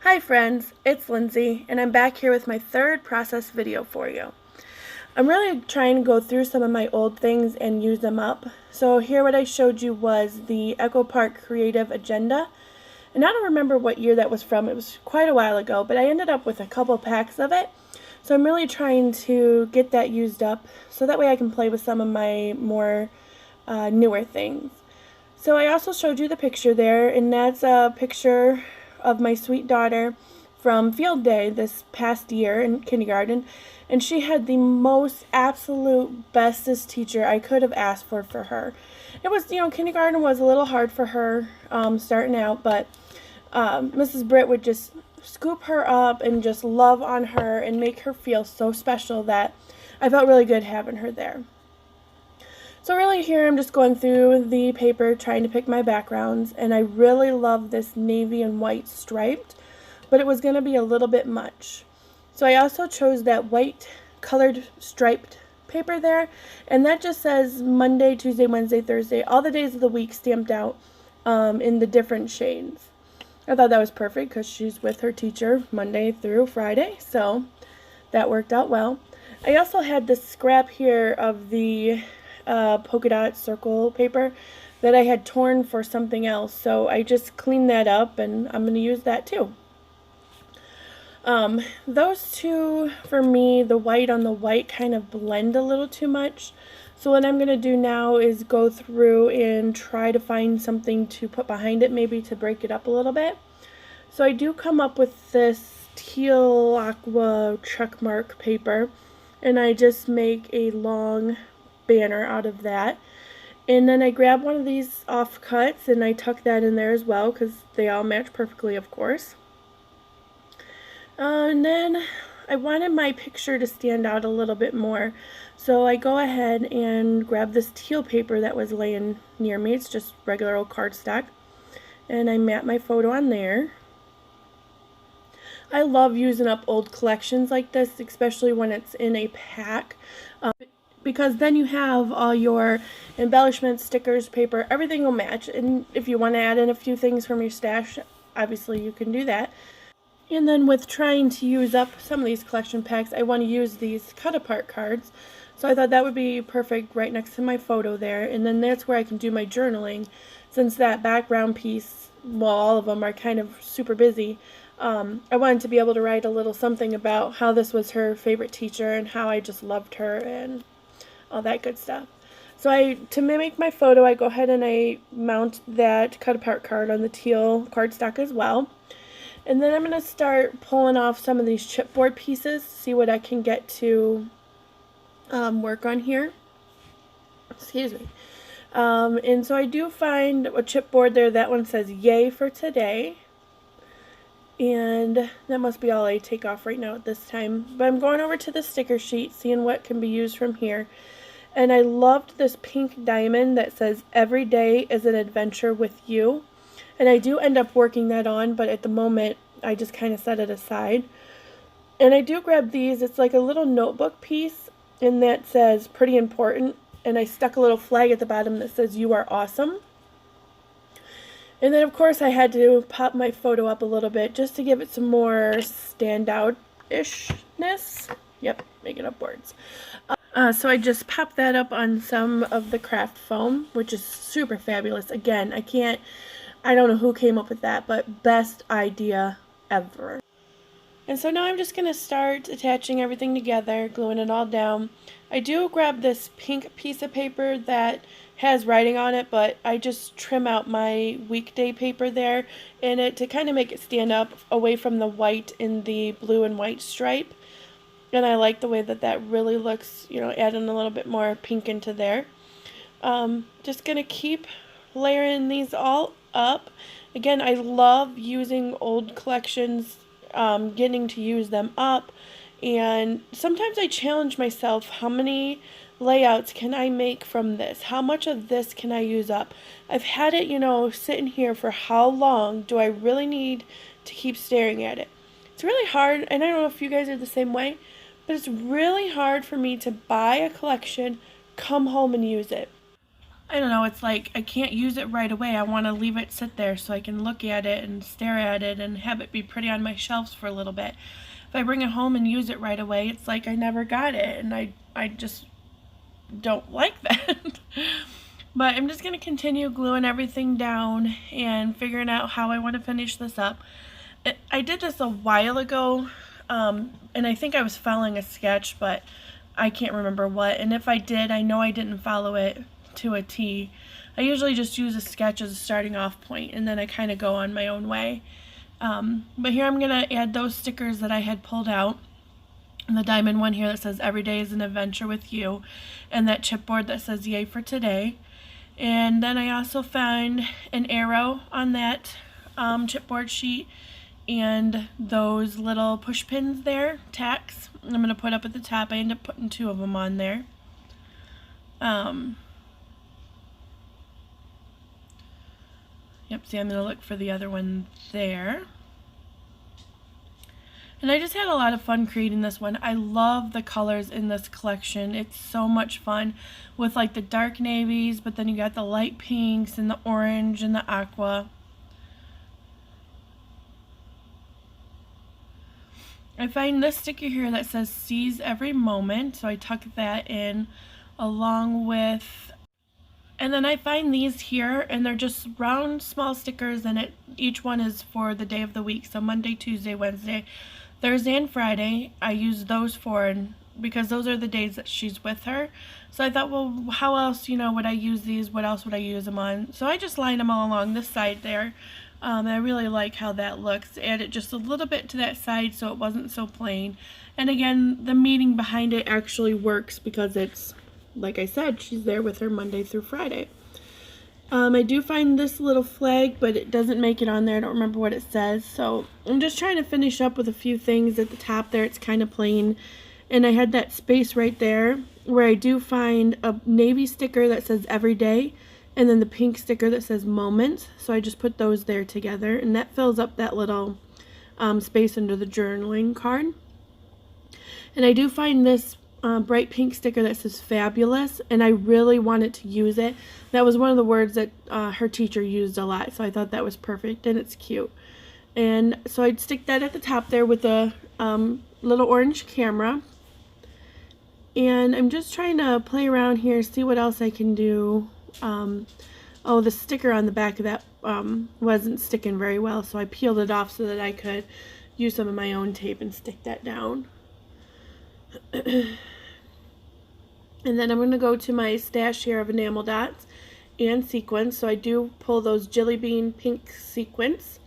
Hi friends, it's Lindsay, and I'm back here with my third process video for you. I'm really trying to go through some of my old things and use them up. So here what I showed you was the Echo Park Creative Agenda. And I don't remember what year that was from, it was quite a while ago, but I ended up with a couple packs of it. So I'm really trying to get that used up so that way I can play with some of my more newer things. So I also showed you the picture there, and that's a picture of my sweet daughter from field day this past year in kindergarten, and she had the most absolute bestest teacher I could have asked for her. It was, kindergarten was a little hard for her starting out, but Mrs.Britt would just scoop her up and just love on her and make her feel so special that I felt really good having her there. So really here I'm just going through the paper trying to pick my backgrounds, and I really love this navy and white striped, but it was going to be a little bit much. So I also chose that white colored striped paper there, and that just says Monday, Tuesday, Wednesday, Thursday, all the days of the week stamped out in the different shades. I thought that was perfect because she's with her teacher Monday through Friday, so that worked out well. I also had this scrap here of the polka dot circle paper that I had torn for something else, so I just cleaned that up and I'm going to use that too. Those two, for me, the white on the white kind of blend a little too much, so what I'm going to do now is go through and try to find something to put behind it, maybe to break it up a little bit. So I do come up with this teal aqua checkmark paper, and I just make a long banner out of that, and then I grab one of these offcuts and I tuck that in there as well because they all match perfectly, of course. And then I wanted my picture to stand out a little bit more, so I go ahead and grab this teal paper that was laying near me. It's just regular old cardstock, and I mat my photo on there. I love using up old collections like this, especially when it's in a pack, because then you have all your embellishments, stickers, paper, everything will match. And if you want to add in a few things from your stash, obviously you can do that. And then with trying to use up some of these collection packs, I want to use these cut apart cards. So I thought that would be perfect right next to my photo there. And then that's where I can do my journaling, since that background piece, well, all of them are kind of super busy. I wanted to be able to write a little something about how this was her favorite teacher and how I just loved her and all that good stuff. So to mimic my photo, I go ahead and I mount that cut apart card on the teal cardstock as well. And then I'm going to start pulling off some of these chipboard pieces, see what I can get to work on here. Excuse me. And so I do find a chipboard there. That one says yay for today. And that must be all I take off right now at this time. But I'm going over to the sticker sheet, seeing what can be used from here. And I loved this pink diamond that says every day is an adventure with you. And I do end up working that on, but at the moment I just kind of set it aside. And I do grab these. It's like a little notebook piece, and that says pretty important. And I stuck a little flag at the bottom that says you are awesome. And then of course I had to pop my photo up a little bit just to give it some more standout-ishness. Yep, making up words. So I just popped that up on some of the craft foam, which is super fabulous. Again, I don't know who came up with that, but best idea ever. And so now I'm just going to start attaching everything together, gluing it all down. I do grab this pink piece of paper that has writing on it, but I just trim out my weekday paper there in it to kind of make it stand up away from the white in the blue and white stripe. And I like the way that that really looks, adding a little bit more pink into there. Just going to keep layering these all up. Again, I love using old collections, getting to use them up, and sometimes I challenge myself, how many layouts can I make from this? How much of this can I use up? I've had it, sitting here for how long do I really need to keep staring at it? It's really hard, and I don't know if you guys are the same way, but it's really hard for me to buy a collection, come home and use it. I don't know, it's like I can't use it right away. I want to leave it sit there so I can look at it and stare at it and have it be pretty on my shelves for a little bit. If I bring it home and use it right away, it's like I never got it, and I just don't like that. But I'm just going to continue gluing everything down and figuring out how I want to finish this up. I did this a while ago, and I think I was following a sketch, but I can't remember what. And if I did, I know I didn't follow it to a T. I usually just use a sketch as a starting off point, and then I kind of go on my own way. But here I'm going to add those stickers that I had pulled out. And the diamond one here that says every day is an adventure with you, and that chipboard that says yay for today. And then I also found an arrow on that chipboard sheet, and those little push pins there, tacks, I'm going to put up at the top. I ended up putting 2 of them on there. Yep, see, I'm going to look for the other one there. And I just had a lot of fun creating this one. I love the colors in this collection. It's so much fun with like the dark navies, but then you got the light pinks and the orange and the aqua. I find this sticker here that says seize every moment, so I tuck that in along with, and then I find these here, and they're just round small stickers, and each one is for the day of the week. So Monday, Tuesday, Wednesday, Thursday, and Friday I use those for, and because those are the days that she's with her. So I thought, well, how else, would I use these? What else would I use them on? So I just line them all along this side there. I really like how that looks. Added just a little bit to that side so it wasn't so plain. And again, the meaning behind it actually works because it's, like I said, she's there with her Monday through Friday. I do find this little flag, but it doesn't make it on there. I don't remember what it says. So I'm just trying to finish up with a few things at the top there. It's kind of plain. And I had that space right there where I do find a navy sticker that says every day, and then the pink sticker that says moments. So I just put those there together, and that fills up that little space under the journaling card. And I do find this bright pink sticker that says fabulous, and I really wanted to use it. That was one of the words that her teacher used a lot, so I thought that was perfect, and it's cute. And so I'd stick that at the top there with a little orange camera. And I'm just trying to play around here, see what else I can do. Oh, the sticker on the back of that wasn't sticking very well, so I peeled it off so that I could use some of my own tape and stick that down. And then I'm going to go to my stash here of enamel dots and sequins. So I do pull those jelly bean pink sequins,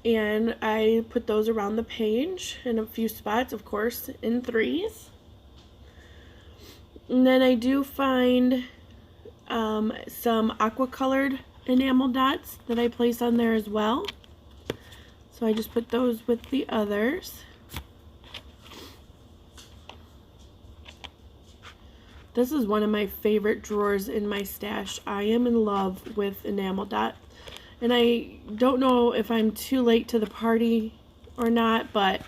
and I put those around the page in a few spots, of course, in 3s. And then I do find some aqua colored enamel dots that I place on there as well. So I just put those with the others. This is one of my favorite drawers in my stash. I am in love with enamel dots. And I don't know if I'm too late to the party or not, but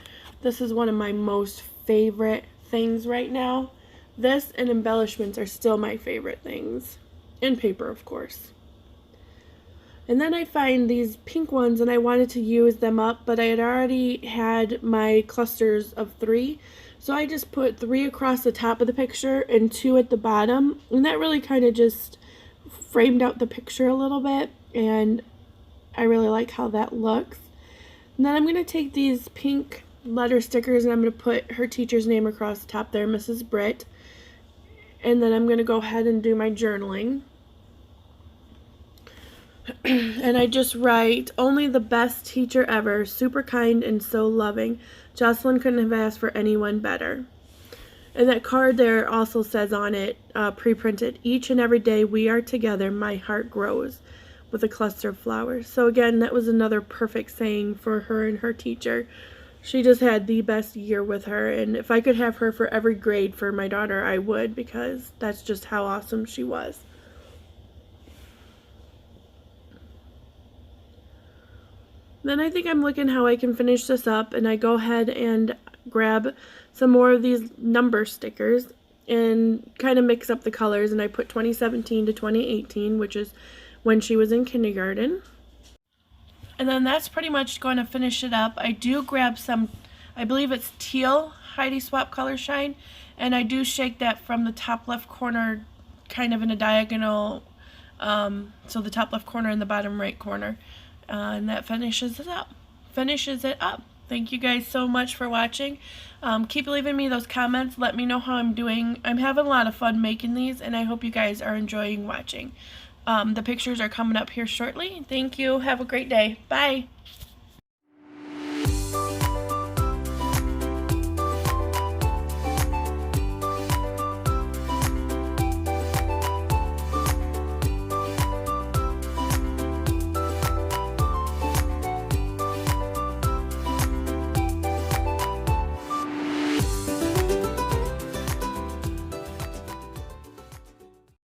this is one of my most favorite things right now. This and embellishments are still my favorite things. And paper, of course. And then I find these pink ones, and I wanted to use them up, but I had already had my clusters of 3. So I just put 3 across the top of the picture and 2 at the bottom. And that really kind of just framed out the picture a little bit. And I really like how that looks. And then I'm going to take these pink letter stickers, and I'm going to put her teacher's name across the top there, Mrs.Britt. And then I'm going to go ahead and do my journaling. And I just write, only the best teacher ever, super kind and so loving. Jocelyn couldn't have asked for anyone better. And that card there also says on it, pre-printed, each and every day we are together, my heart grows, with a cluster of flowers. So again, that was another perfect saying for her and her teacher. She just had the best year with her, and if I could have her for every grade for my daughter, I would, because that's just how awesome she was. Then I think I'm looking how I can finish this up, and I go ahead and grab some more of these number stickers, and kind of mix up the colors, and I put 2017 to 2018, which is when she was in kindergarten. And then that's pretty much going to finish it up. I do grab some, I believe it's teal Heidi Swap Color Shine, and I do shake that from the top left corner kind of in a diagonal, so the top left corner and the bottom right corner, and that finishes it up. Thank you guys so much for watching. Keep leaving me those comments. Let me know how I'm doing. I'm having a lot of fun making these, and I hope you guys are enjoying watching. The pictures are coming up here shortly. Thank you. Have a great day. Bye.